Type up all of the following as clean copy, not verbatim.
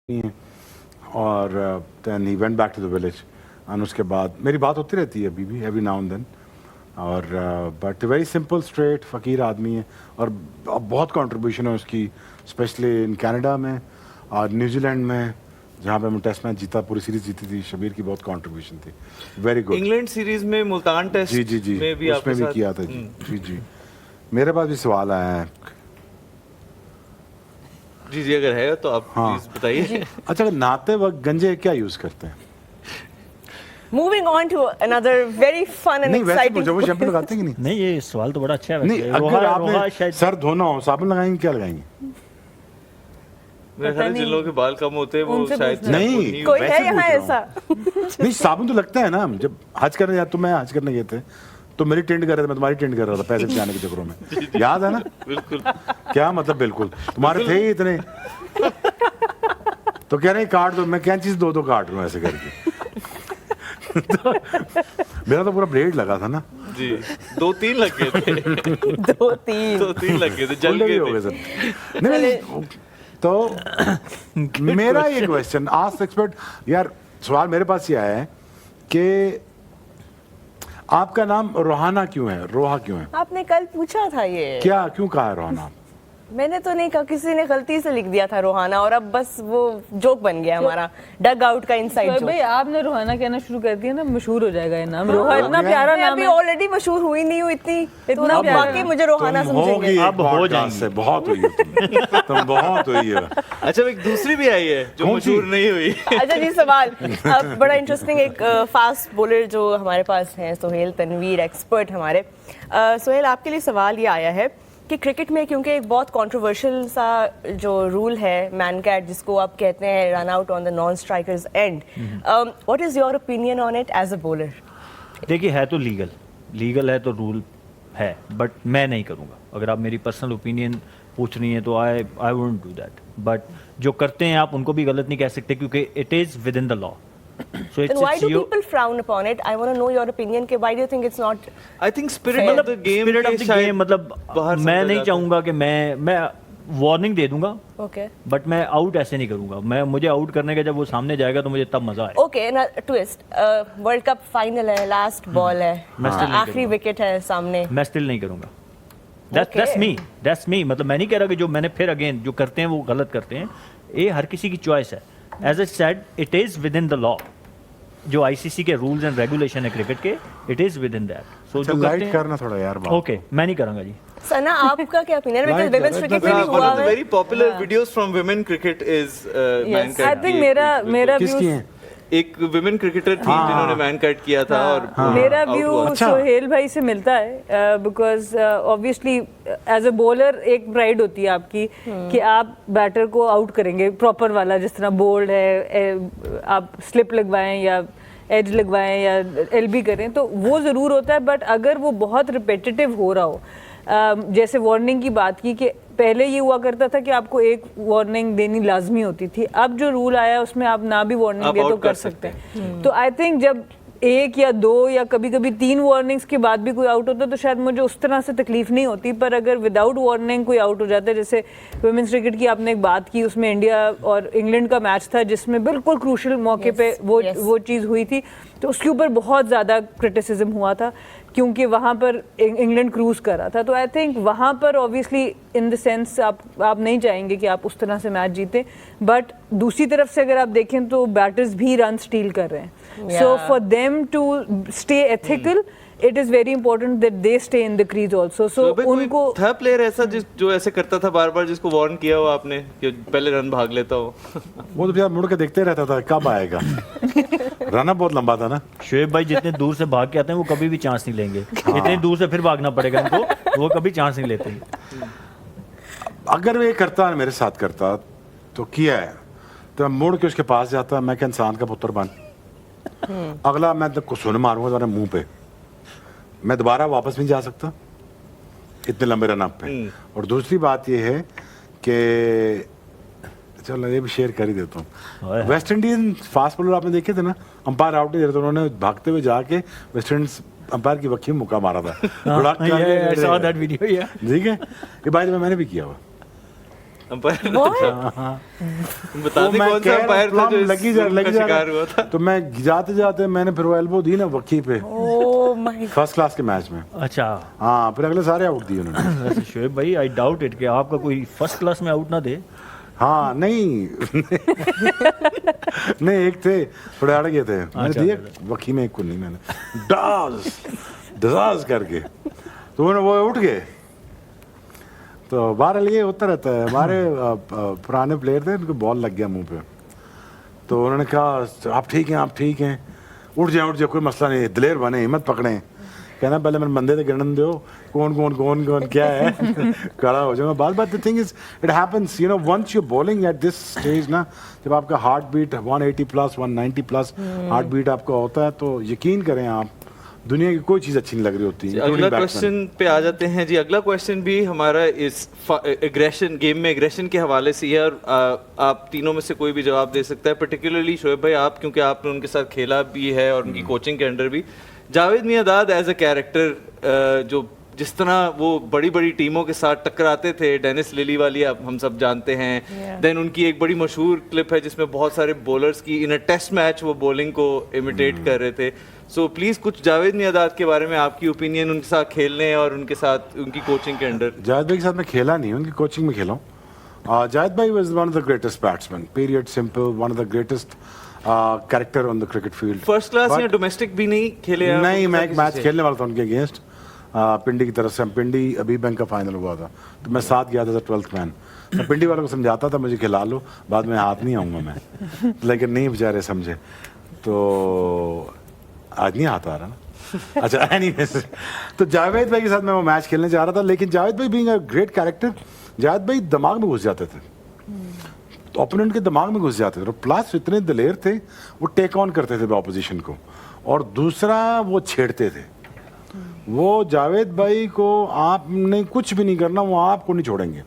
हैं और then he went back to the village और उसके बाद मेरी बात होती रहती है अभी भी एवरी नाउ एंड देन और बट वेरी सिंपल स्ट्रेट फ़कीर आदमी है और बहुत कंट्रीब्यूशन है उसकी स्पेशली इन कनाडा में और न्यूजीलैंड में जहाँ पे मैं टेस्ट मैच जीता पूरी सीरीज जीती थी। शबीर की बहुत कंट्रीब्यूशन थी, वेरी गुड। इंग्लैंड सीरीज में मुल्तान टेस्ट जी जी जी में भी उसमें भी किया था जी जी जी। मेरे पास भी सवाल आया है जी जी, अगर है तो आप प्लीज बताइए। अच्छा, नहाते वक्त गंजे क्या यूज करते हैं? Moving on to another very fun and नहीं वैसे exciting. जब वो शैम्पू लगाते हैं कि नहीं? नहीं, ये सवाल तो बड़ा अच्छा है नहीं, वैसे। अगर रोहा आपने शायद सर धोना हो साबुन लगाएंगे क्या लगाएंगे? मेरे ख्याल है जिन लोगों के बाल कम होते हैं वो उनसे शायद पूछना। नहीं, कोई वैसे है यहाँ पूछ रहा ऐसा? नहीं, साबुन तो लगता है ना। जब हज करने जाते तो मैं हज करने गए थे तो मेरी टेंट कर रहे थे, मैं तुम्हारी टेंट कर रहा था पैसे बचाने के चक्करों में, याद है ना? बिल्कुल। क्या मतलब बिल्कुल, तुम्हारे थे ही इतने तो कह रहे काट दो, मैं क्या चीज दो काट रहा हूँ ऐसे करके तो मेरा तो पूरा ब्लेड लगा था ना जी, 2-3 लग गए थे। 2-3 लग गए थे, जल उल्टे भी गए हो गए थे। सब। नहीं तो मेरा ये क्वेश्चन आज एक्सपर्ट यार, सवाल मेरे पास ये आया है कि आपका नाम रोहाना क्यों है? रोहा क्यों है? आपने कल पूछा था ये। क्या क्यों कहा है रोहाना? मैंने तो नहीं कहा, किसी ने गलती से लिख दिया था रोहाना और अब बस वो जोक बन गया हमारा, डग आउट का इनसाइड जोक। भाई आपने रोहाना कहना शुरू कर दिया ना, मशहूर हो जाएगा ये नाम। रोहा इतना प्यारा मैं नाम अभी है। ऑलरेडी मशहूर हुई नहीं हूँ इतनी, इतना तो प्यारा। बाकी मुझे रोहाना समझेंगे। अब हो जाएंगे, बहुत हुई हो तुम बहुत हुई है। अच्छा, एक दूसरी भी आई है जो कौन सी? मशहूर नहीं हुई। अच्छा जी, सवाल अब बड़ा इंटरेस्टिंग। एक फास्ट बॉलर जो हमारे पास हैं सोहेल तनवीर, एक्सपर्ट हमारे। सोहेल, आपके लिए सवाल ये आया है कि क्रिकेट में क्योंकि एक बहुत कंट्रोवर्शियल सा जो रूल है मैन कैट, जिसको आप कहते हैं run out on the non strikers end, what is your opinion on it as a bowler? देखिए, है तो लीगल है तो रूल है, बट मैं नहीं करूँगा। अगर आप मेरी पर्सनल ओपिनियन पूछ रही हैं तो I won't do that. But जो करते हैं आप उनको भी गलत नहीं कह सकते क्योंकि it is with in the law. So Then why do people frown upon it? I want to know your opinion. Why do you think it's not? I think spirit of the game, spirit of the game मतलब मैं नहीं चाहूँगा कि मैं warning दे दूंगा, Okay. But मैं out ऐसे नहीं करूंगा। मुझे आउट करने का जब वो सामने जाएगा तो मुझे तब मजा आएगा। Okay, ना ट्विस्ट, वर्ल्ड कप फाइनल है, लास्ट बॉल है, मैं still नहीं आखिरी विकेट है सामने। मैं स्टिल नहीं करूंगा। Okay. That's me। मतलब मैं नहीं कह रहा कि जो मैंने फिर अगेन जो करते हैं वो गलत करते हैं। ये हर किसी की चॉइस है। As I said, it is within the law. जो आईसीसी के रूल्स एंड रेगुलेशन है क्रिकेट के, it is within that. So जो करते लाइट हैं करना थोड़ा यार बात। ओके, मैं नहीं करूंगा जी। सना, आपका क्या ओपिनियन है? Because Right, women's right, cricket में right. भी one हुआ of the है। very popular videos from women cricket is man I cat think की मेरा किसकी व्यू, है? एक विमेन क्रिकेटर थी जिन्होंने मैन कैट किया था और मेरा out व्यू हुआ। अच्छा। सोहेल भाई से मिलता है। Because obviously as a bowler एक प्राइड होती है आपकी कि आप बैटर को आउट करेंगे प्रॉपर वाला, जिस तरह बोल्ड है, आप स्लिप लगवाएं या एज लगवाएं या एलबी करें तो वो ज़रूर होता है। बट अगर वो बहुत रिपीटेटिव हो रहा हो, जैसे वार्निंग की बात की कि पहले ये हुआ करता था कि आपको एक वार्निंग देनी लाजमी होती थी, अब जो रूल आया उसमें आप ना भी वार्निंग आप दे तो out कर कर सकते हैं। तो आई थिंक जब एक या दो या कभी कभी 3 वार्निंग्स के बाद भी कोई आउट होता तो शायद मुझे उस तरह से तकलीफ नहीं होती। पर अगर विदाउट वार्निंग कोई आउट हो जाता है, जैसे वुमेन्स क्रिकेट की आपने एक बात की, उसमें इंडिया और इंग्लैंड का मैच था जिसमें बिल्कुल क्रूशल मौके पे वो चीज़ हुई थी, तो उसके ऊपर बहुत ज़्यादा क्रिटिसिज्म हुआ था क्योंकि वहाँ पर इंग्लैंड क्रूज कर रहा था। तो आई थिंक वहाँ पर ऑब्वियसली इन द सेंस आप नहीं चाहेंगे कि आप उस तरह से मैच जीतें। बट दूसरी तरफ से अगर आप देखें तो बैटर्स भी रन स्टील कर रहे हैं। So for them to stay ethical, it is very important that they stay in the crease also. So उनको था प्लेयर ऐसा जो ऐसे करता था बार बार, जिसको वार्न किया हो आपने कि पहले रन भाग लेता हो? वो तो यार मुड़ के देखते रहता था कब आएगा। रन बहुत लंबा था ना। शोएब भाई जितने दूर से भाग के आते हैं वो कभी भी चांस नहीं लेंगे। इतने दूर से फिर भागना पड़ेगा इनको, वो कभी चांस नहीं लेते। अगर वे करता मेरे साथ करता तो किया है तो मैं मुड़ के उसके पास जाता, मैं क्या इंसान का पुत्र बन, अगला मैं तो सुन मारूंगा तुम्हारे मुंह पे, मैं दोबारा वापस नहीं जा सकता इतने लंबे रन अप पे। और दूसरी बात ये है कि चलो ये भी शेयर कर ही देता हूँ। वेस्ट इंडीज फास्ट बॉलर आपने देखे थे ना, अंपायर आउट नहीं दे रहे थे, उन्होंने भागते हुए जाके वेस्ट इंडीज अंपायर की वक्की में मुक्का मारा था। I saw that video, yeah. ठीक है, ये बात मैंने भी किया हुआ। अंपायर बता वो दे मैं कौन सा कह रहा अंपायर था जो लगी इस जा जुल्म का लगी जा शिकार हुआ था? तो मैं जाते जाते मैंने फिर वो एल्बो दी ना वक्की पे ओह माय फर्स्ट क्लास के मैच में। अच्छा हाँ फिर अगले सारे आउट दिए उन्होंने। वैसे शोएब भाई आई डाउट इट कि आपका कोई फर्स्ट क्लास में आउट ना दे। हाँ नहीं नहीं एक थे थोड़े अड़ गए थे मैंने अच्छा, दिए वकी में एक को नहीं मैंने डाज करके तो वो उठ गए। तो बहरहाल ये होता रहता है। हमारे पुराने प्लेयर थे उनको बॉल लग गया मुंह पे तो उन्होंने कहा आप ठीक हैं उठ जाए कोई मसला नहीं दिलेर बने हिम्मत पकड़े। कहना पहले मैंने बंदे थे गिनन दो कौन क्या है खड़ा हो जाऊंगा बात the thing is it happens you know once you bowling at this stage ना जब आपका heart beat 180 plus 190 plus heart beat आपका होता है तो यकीन करें आप दुनिया की कोई चीज़ अच्छी नहीं लग रही होती है। अगला क्वेश्चन पे आ जाते हैं जी। अगला क्वेश्चन भी हमारा इस एग्रेशन गेम में एग्रेशन के हवाले से है और आप तीनों में से कोई भी जवाब दे सकता है। पर्टिकुलरली शोएब भाई आप क्योंकि आपने उनके साथ खेला भी है और उनकी कोचिंग के अंडर भी। Javed Miandad as a character जो जिस तरह वो बड़ी बड़ी टीमों के साथ टकराते थे डेनिस लिली वाली आप हम सब जानते हैं। देन उनकी एक बड़ी मशहूर क्लिप है जिसमें बहुत सारे बॉलर्स की इन अ टेस्ट मैच वो बॉलिंग को इमिटेट कर रहे थे। सो प्लीज कुछ जावेद मियांदाद के बारे में आपकी ओपिनियन उनके साथ खेलने और उनके साथ उनकी कोचिंग के अंडर। जावेद भाई के साथ मैं खेला नहीं उनकी कोचिंग में खेला हूँ। जावेद भाई was one of the greatest batsman period simple one of the greatest character on the cricket field. First class या डोमेस्टिक भी नहीं खेले आप? नहीं मैं एक मैच खेलने वाला था उनके अगेंस्ट पिंडी की तरफ से। पिंडी अभी बैंक का फाइनल हुआ था तो मैं साथ गया था 12th मैन। मैं पिंडी वालों को समझाता था मुझे खिला लो बाद में हाथ नहीं आऊँगा मैं लेकिन नहीं बेचारे समझे तो आज नहीं हाथ आ रहा ना। अच्छा एनीवेज तो जावेद भाई के साथ मैं वो मैच खेलने जा रहा था लेकिन जावेद भाई being a great character Javed भाई दिमाग में घुस जाते थे तो ओपोनेंट के दिमाग में घुस जाते थे। प्लस इतने दिलेर थे वो टेक ऑन करते थे ऑपोजिशन को और दूसरा वो छेड़ते थे। वो जावेद भाई को आपने कुछ भी नहीं करना वो आपको नहीं छोड़ेंगे।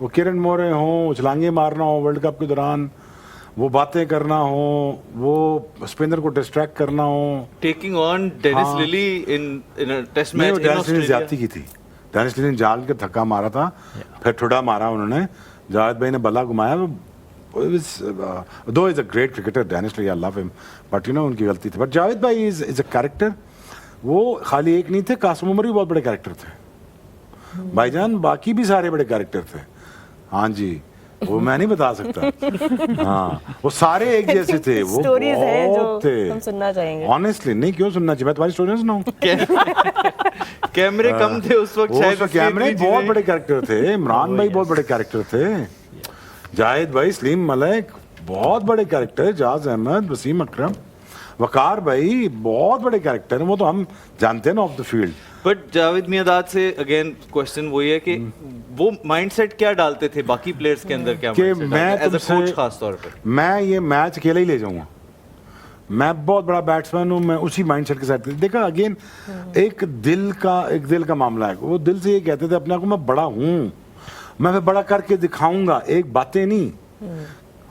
वो किरण मोरे हों उछलांगे मारना हो वर्ल्ड कप के दौरान वो बातें करना हो वो स्पिनर को डिस्ट्रैक्ट करना हो। Taking on Dennis Lillee in a test match in Dennis Lillee ने ऑस्ट्रेलिया ज्यादती की थी। डेनिस लिली ने जाल के धक्का मारा था फिर ठुडा मारा उन्होंने जावेद भाई ने बल्ला घुमाया। Though is a great cricketer Dennis Lillee I love him but you know उनकी गलती थी। बट जावेद भाई इज अ कैरेक्टर। वो खाली एक नहीं थे कासिम उमर भी बहुत बड़े कैरेक्टर थे भाईजान बाकी भी सारे बड़े कैरेक्टर थे। हाँ जी वो मैं नहीं बता सकता। हाँ वो सारे एक जैसे थे वो स्टोरीज हैं जो बहुत थे हम सुनना चाहेंगे। ऑनेस्टली नहीं क्यों सुनना चाहिए मैं तुम्हारी स्टोरी सुनाऊं। कैमरे कम थे उस वक्त शायद इसलिए कैमरे इतनी बहुत चीजें- बड़े कैरेक्टर थे। इमरान भाई बहुत बड़े कैरेक्टर थे। जाहिद भाई सलीम मलिक बहुत बड़े कैरेक्टर। जाज अहमद वसीम अकरम वकार भाई बहुत बड़े कैरेक्टर हैं। वो तो हम जानते हैं ना of the field. But Javed Miandad से अगेन क्वेश्चन वही है कि वो माइंडसेट क्या डालते थे बाकी प्लेयर्स के अंदर क्या कि mindset मैं डालते? As a तुमसे coach खास तौर पे मैं ये मैच अकेले ही ले जाऊंगा। मैं बहुत बड़ा बैट्समैन हूँ मैं उसी माइंडसेट के साथ देखा। अगेन एक दिल का मामला है। वो दिल से ये कहते थे अपने आप को मैं बड़ा हूँ मैं फिर बड़ा करके दिखाऊंगा। एक बातें नहीं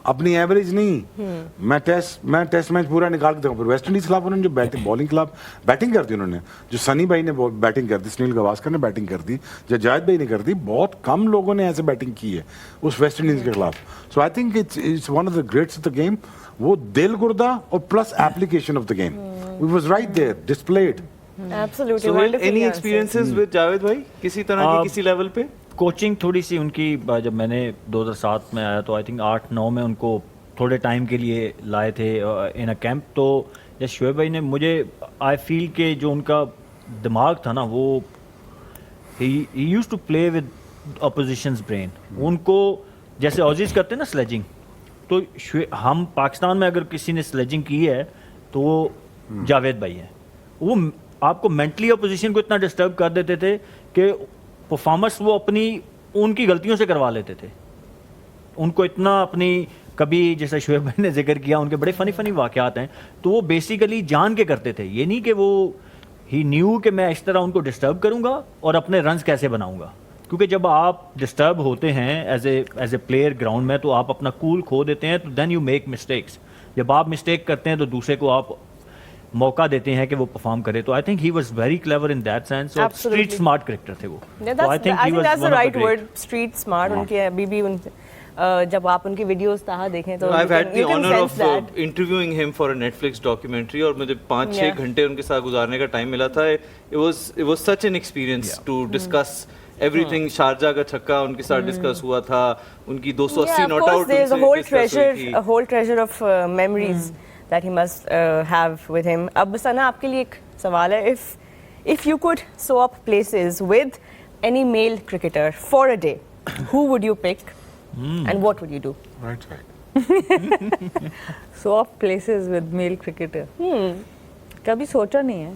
अपनी एवरेज नहीं। मैं टेस्ट मैच पूरा निकाल के देखूँ। वेस्ट इंडीज खिलाफ उन्होंने जो बॉलिंग खिलाफ बैटिंग कर दी उन्होंने जो सनी भाई ने बैटिंग कर दी सुनील गावस्कर ने बैटिंग कर दी जो जावेद भाई ने कर दी। बहुत कम लोगों ने ऐसे बैटिंग की है उस वेस्ट इंडीज के खिलाफ। So I think it's one of the greats of the game. वो दिल गुर्दा और plus application of the game it was right there displayed. Absolutely So, wonderfully any answered. experiences with Javed भाई किसी तरह की किसी लेवल पे? कोचिंग थोड़ी सी उनकी जब मैंने 2007 में आया तो आई थिंक 8-9 में उनको थोड़े टाइम के लिए लाए थे इन अ कैंप। तो जैसे शोएब भाई ने मुझे आई फील के जो उनका दिमाग था ना वो ही used to play with opposition's brain. उनको जैसे ऑजीज करते हैं ना स्लेजिंग तो हम पाकिस्तान में अगर किसी ने स्लेजिंग की है तो वो जावेद भाई हैं। वो आपको मेंटली अपोजिशन को इतना डिस्टर्ब कर देते थे कि परफॉर्मेंस वो अपनी उनकी गलतियों से करवा लेते थे। उनको इतना अपनी कभी जैसे शोएब भाई ने जिक्र किया उनके बड़े फनी वाक़यात हैं तो वो बेसिकली जान के करते थे। ये नहीं कि वो ही न्यू कि मैं इस तरह उनको डिस्टर्ब करूंगा और अपने रन्स कैसे बनाऊंगा। क्योंकि जब आप डिस्टर्ब होते हैं एज ए प्लेयर ग्राउंड में तो आप अपना कूल खो देते हैं तो देन यू मेक मिस्टेक्स। जब आप मिस्टेक करते हैं तो दूसरे को आप मौका देते हैं कि वो परफॉर्म करे, तो I think he was very clever in that sense, और Absolutely. स्ट्रीट स्मार्ट क्रिकेटर थे वो। Yeah, तो I think that's the right word, street smart. उनके अभी भी जब आप उनकी वीडियोस तहाँ देखें तो I've had the you can honor sense of that. interviewing him for a Netflix documentary, और मुझे 5-6 Yeah. घंटे उनके साथ गुजारने का टाइम मिला था। It was such an experience to discuss everything. Sharjah का छक्का उनके साथ डिस्कस हुआ था, उनकी 280 Yeah, of not course, out there's a उनसे whole discuss हुई थी। a whole treasure of memories that he must have with him. अब सना आपके लिए एक सवाल है, if you could swap places with any male cricketer for a day, who would you pick and what would you do? Right, right. swap places with male cricketer. कभी सोचा नहीं है,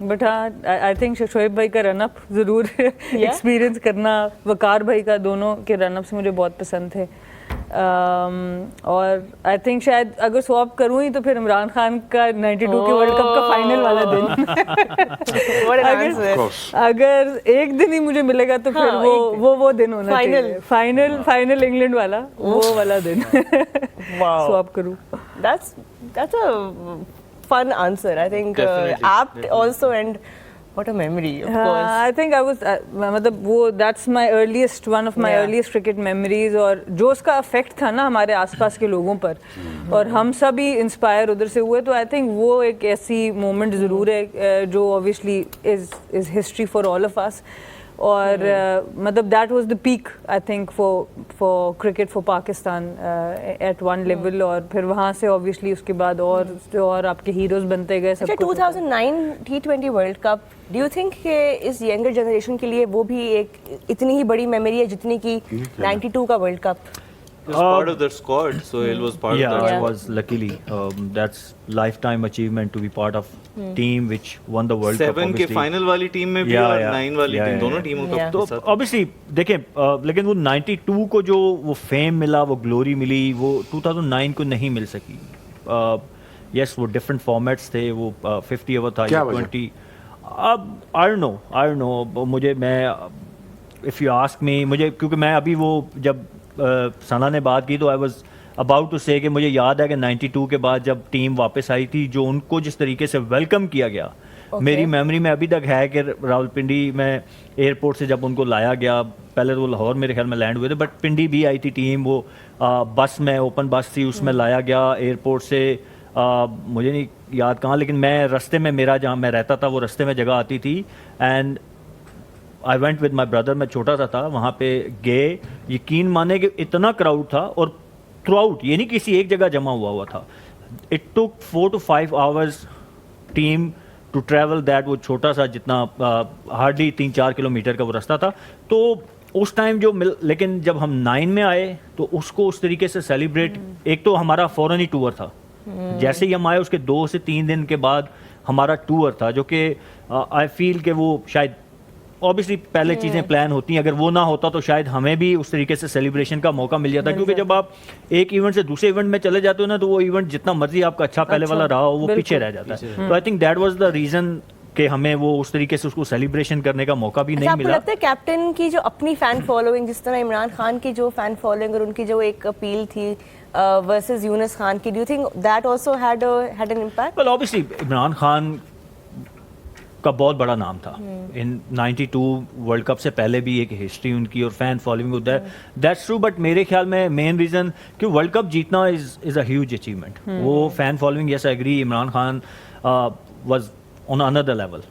बट हाँ आई थिंक शोएब भाई का run up ज़रूर experience करना, वकार भाई का, दोनों के रनअप्स मुझे बहुत पसंद थे। और आई थिंक शायद अगर स्वैप करूँ ही तो फिर इमरान खान का 92 के वर्ल्ड कप का फाइनल वाला दिन। What an answer. Of course. अगर एक दिन ही मुझे मिलेगा तो फिर हाँ, वो दिन होना Final. चाहिए, फाइनल इंग्लैंड वाला, वो वाला दिन Wow. स्वैप करूँ। That's a fun answer. I think Definitely, apt definitely. also, and what a memory, of course. I think I was मतलब वो that's my earliest one of my Yeah. Earliest cricket memories, और जो उसका effect था ना हमारे आसपास के लोगों पर, और हम सभी इंस्पायर उधर से हुए, तो आई थिंक वो एक ऐसी मोमेंट ज़रूर है जो obviously is history for all of us. और मतलब that was the peak I think for cricket for Pakistan at one level, और फिर वहाँ से ऑब्वियसली उसके बाद और आपके हीरोज बनते गए सब अच्छा, कुछ होता 2009 T20 world cup, do you think कि इस यंगर जनरेशन के लिए वो भी एक इतनी ही बड़ी मेमोरी है जितनी की 92 का world cup? He was part of that squad, so he was part Yeah, of that I Yeah. was luckily. That's lifetime achievement to be part of team which won the World Cup. 7 के obviously. Final वाली team में भी Yeah, और yeah. 9 वाली Yeah, team, yeah, दोनों yeah. टीमों Yeah. का तो साथ। ऑब्वियसली देखें, लेकिन वो 92 को जो वो फेम मिला, वो ग्लोरी मिली, वो 2009 को नहीं मिल सकी। यस, वो डिफरेंट फॉर्मेट्स थे, वो 50 ओवर था, क्या 20। अब आई डोंट नो मुझे, मैं इफ़ यू आस्क मी, मुझे क्योंकि मैं अभी वो जब सना ने बात की तो आई वाज अबाउट टू से कि मुझे याद है कि 92 के बाद जब टीम वापस आई थी, जो उनको जिस तरीके से वेलकम किया गया, मेरी मेमोरी में अभी तक है कि रावलपिंडी में एयरपोर्ट से जब उनको लाया गया, पहले तो वो लाहौर मेरे ख्याल में लैंड हुए थे, बट पिंडी भी आई थी टीम, वो बस में, ओपन बस थी, उसमें लाया गया एयरपोर्ट से, मुझे नहीं याद कहाँ, लेकिन मैं रास्ते में, मेरा जहाँ मैं रहता था वो रास्ते में जगह आती थी, and I went with my brother, मैं छोटा सा था, वहाँ पे गए, यकीन माने कि इतना क्राउड था, और थ्रू आउट, ये नहीं किसी एक जगह जमा हुआ था, it took 4 to 5 hours time to travel that, वो छोटा सा जितना हार्डली 3-4 किलोमीटर का वो रास्ता था। तो उस टाइम जो लेकिन जब हम 9 में आए तो उसको उस तरीके से सेलिब्रेट, एक तो हमारा फॉरेन ही टूर था, जैसे ही हम आए उसके 2 से 3 दिन के बाद हमारा टूर था, जो कि आई फील कि वो शायद ऑब्वियसली पहले चीज़ें प्लान होती हैं, अगर वो ना होता तो शायद हमें भी उस तरीके से सेलिब्रेशन का मौका मिल जाता, क्योंकि जब आप एक इवेंट से दूसरे इवेंट में चले जाते हो ना, तो वो इवेंट जितना मर्जी आपका अच्छा पहले वाला रहा हो, वो पीछे रह जाता है। तो आई think that was the reason कि हमें वो उस तरीके से उसको सेलिब्रेशन करने का मौका भी अच्छा, नहीं आपको मिला। लगता है कैप्टन की जो अपनी फैन फॉलोइंग, जिस तरह इमरान खान की जो फैन फॉलोइंग और उनकी जो एक अपील थी वर्सेस यूनुस खान की, do you think that also had an impact? Well obviously Imran Khan का बहुत बड़ा नाम था इन 92 वर्ल्ड कप से पहले भी, एक हिस्ट्री उनकी और फैन फॉलोइंग होता है, दैट्स ट्रू, बट मेरे ख्याल में मेन रीज़न कि वर्ल्ड कप जीतना इज़ अ ह्यूज अचीवमेंट, वो fan following, yes I agree, Imran Khan was on another level,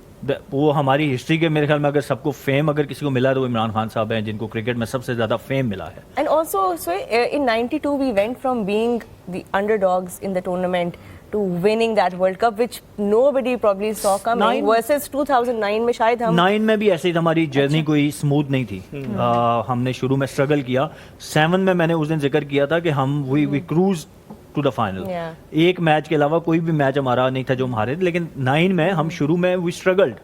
वो हमारी हिस्ट्री के, मेरे ख्याल में अगर सबको फेम अगर किसी को मिला तो वो इमरान खान साहब हैं, जिनको क्रिकेट में सबसे ज़्यादा फेम मिला है। And also, so in 92 we went from being the underdogs in the tournament to winning that World Cup, which nobody probably saw coming. Versus 2009 में शायद हम 9 में भी ऐसे ही हमारी जर्नी कोई स्मूथ नहीं थी, हमने शुरू में स्ट्रगल किया, 7 में मैंने उस दिन जिक्र किया था कि हम we cruise to the final, एक मैच के अलावा कोई भी मैच हमारा नहीं था जो हम हारे थे, लेकिन 9 में हम शुरू में we struggled,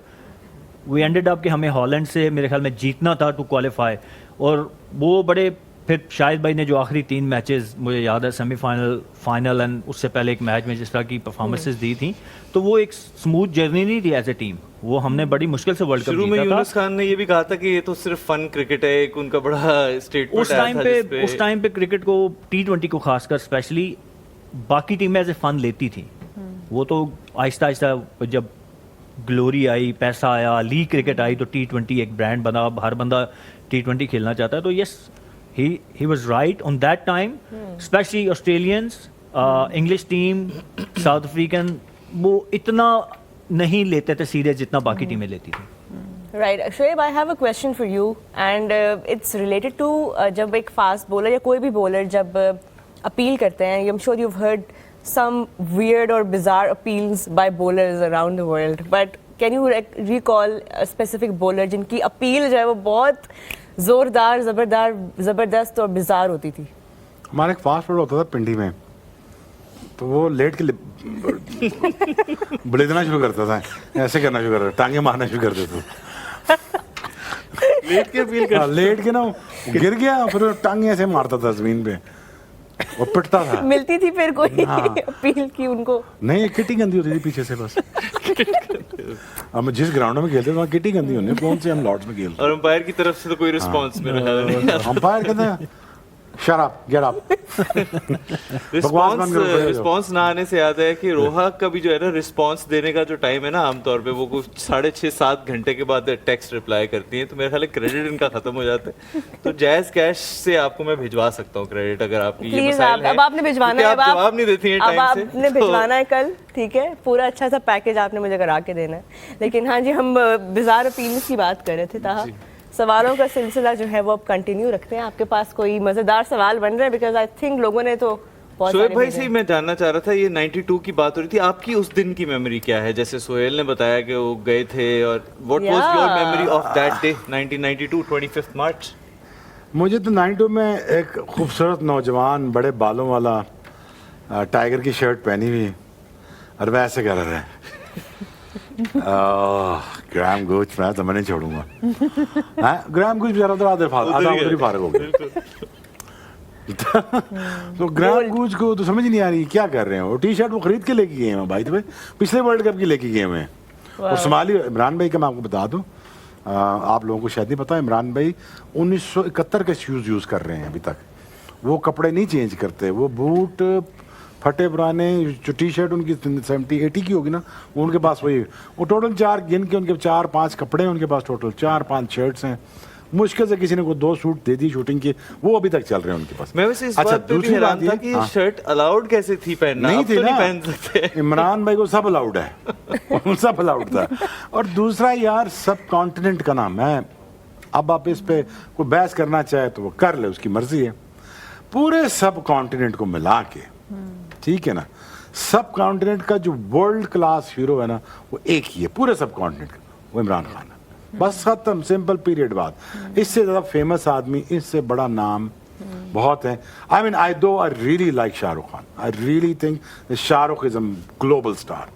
we ended up कि हमें हॉलैंड से मेरे ख्याल में जीतना था टू क्वालिफाई, और वो बड़े, फिर शाहिद भाई ने जो आखिरी 3 मैचेस मुझे याद है, सेमीफाइनल, फाइनल एंड उससे पहले एक मैच में जिस तरह की परफॉर्मेंसेस दी थी, तो वो एक स्मूथ जर्नी नहीं थी एज ए टीम, वो हमने बड़ी मुश्किल से वर्ल्ड कप शुरू में जीता था। यूनुस खान ने ये भी कहा था कि ये तो सिर्फ फन क्रिकेट है, एक उनका बड़ा स्टेटमेंट उस टाइम पे क्रिकेट को T20 को खासकर स्पेशली बाकी टीमें एज ए फन लेती थी, वो तो आहिस्ता आहिस्ता जब ग्लोरी आई, पैसा आया, लीग क्रिकेट आई, तो T20 एक ब्रांड बना, हर बंदा T20 खेलना चाहता है। तो yes, he was right on that time, specially Australians, English team, south African, वो इतना नहीं लेते थे सीरियस जितना बाकी टीमें लेती थी। Right, Shoaib, I have a question for you, and it's related to जब एक फास्ट बॉलर या कोई भी बॉलर जब अपील करते हैं, I'm sure you've heard some weird or bizarre appeals by bowlers around the world, but can you recall a specific bowler जिनकी appeal जो है वो बहुत जोरदार, जबरदस्त और बिजार होती थी? हमारा एक फास्ट बॉलर होता था पिंडी में, तो वो लेट के बलेदना शुरू करता था, ऐसे करना शुरू करता था, टांगे मारना शुरू कर देता था। लेट के अपील कर, लेट के ना वो गिर गया, फिर वो टांगे ऐसे मारता था जमीन पे, वो पिटता था। मिलती थी फिर कोई हाँ। अपील की उनको? नहीं, किटी गंदी होती थी पीछे से बस। हम जिस ग्राउंड में खेलते थे वहाँ किटी गंदी होनी, कौन से हम लॉर्ड्स में खेलते। और अंपायर की तरफ से तो कोई रिस्पांस मेरा ख्याल नहीं। अंपायर कहते हैं shut up, get up. Response ना आने से याद है कि रोहा का भी जो है ना रिस्पांस देने का जो टाइम है ना, आमतौर पे वो कुछ 6.5-7 घंटे के बाद टेक्स्ट रिप्लाई करती हैं, तो मेरे ख्याल है क्रेडिट इनका खत्म हो जाता है। तो जैज कैश से आपको मैं भिजवा सकता हूँ क्रेडिट, अगर आपकी ये प्लीज मसाइल है। अब आपने भिजवाना है, आप जवाब नहीं देती हैं अब टाइम से, आपने भिजवाना है कल, ठीक है? पूरा अच्छा सा पैकेज आपने मुझे करा के देना है। लेकिन हाँ जी, हम बिजार अपील्स की बात कर रहे थे, ताहा सवालों का सिलसिला जो है वो अब कंटिन्यू रखते हैं। आपके पास कोई मजेदार सवाल बन रहे हैं? बिकॉज आई थिंक लोगों ने तो बहुत शोएब सारे भाई भेजे से हैं। ही मैं जानना चाह रहा था, ये 92 की बात हो रही थी, आपकी उस दिन की मेमोरी क्या है? जैसे सोहेल ने बताया कि वो गए थे, और what was your Yeah. Memory of that day 1992 25 मार्च? मुझे तो 92 में एक खूबसूरत नौजवान बड़े बालों वाला टाइगर की शर्ट पहनी हुई और वैसे कर रहे हैं ग्राम गुच, मैं तो मैं नहीं छोड़ूंगा। ग्राम गुच बेचारा तो आधा उधर ही फारग हो गया। तो ग्राम गुच को तो समझ नहीं आ रही क्या कर रहे हैं। वो टी शर्ट वो खरीद के लेके गए हैं भाई, तो पिछले वर्ल्ड कप की लेके गए हैं। और सोमाली इमरान भाई का मैं आपको बता दूं, आप लोगों को शायद नहीं पता, इमरान भाई 1971 के शूज़ यूज़ कर रहे हैं अभी तक। वो कपड़े नहीं चेंज करते, वो बूट फटे पुराने, जो टी शर्ट उनकी 70-80 की होगी ना, वो उनके पास वही। वो टोटल 4 गिन के उनके 4-5 कपड़े हैं उनके पास, टोटल 4-5 शर्ट्स हैं। मुश्किल से किसी ने को 2 सूट दे दी शूटिंग के, वो अभी तक चल रहे हैं उनके पास। मैं वैसे इस बात पे भी हैरान था कि शर्ट अलाउड कैसे थी पहनना? नहीं अब थी तो नहीं ना, पहन सकते। इमरान भाई को सब अलाउड है। सब अलाउड था। और दूसरा यार, सब कॉन्टिनेंट का नाम है। अब आप इस पे कोई बहस करना चाहे तो वो कर ले, उसकी मर्जी है। पूरे सब कॉन्टिनेंट को मिला के, ठीक है ना, सब कॉन्टिनेंट का जो वर्ल्ड क्लास हीरो है ना, वो एक ही है पूरे सब कॉन्टिनेंट का, वो इमरान खान है। बस खत्म, सिंपल, पीरियड बात। इससे ज़्यादा फेमस आदमी, इससे बड़ा नाम बहुत है। I mean, I really like Shahrukh Khan. I really think Shahrukh is a global star.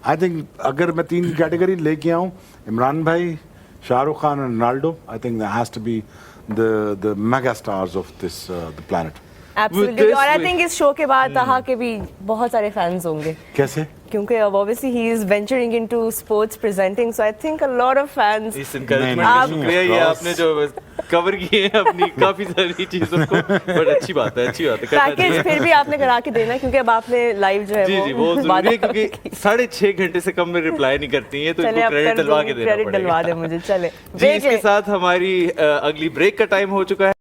I think अगर मैं 3 कैटेगरी लेके आऊँ, इमरान भाई, शाहरुख खान और Ronaldo, I think that has to be the mega stars of this the planet. Absolutely. और आई थिंक इस show के बाद ताहा के भी बहुत सारे फैंस होंगे, कैसे? क्योंकि अब obviously he is venturing into sports presenting, so I think a lot of fans. इस एनकरेजमेंट नहीं, का नहीं, शुक्रिया, ये of आपने जो कवर किए हैं अपनी काफी सारी चीजों को, बट अच्छी बात है, अच्छी बात है, करना पैकेज चाहिए। फिर भी आपने करा के देना है, क्योंकि अब आपने लाइव जो है जी जी, बहुत जरूरी है, क्योंकि 6.5 घंटे से कम में रिप्लाई नहीं करती हैं, तो चले इनको अब क्रेडिट कर डलवा के दूंगी, देना क्रेडिट डलवा पड़ेगा। दे मुझे। चले जी, इसके साथ हमारी अगली ब्रेक का टाइम हो चुका है।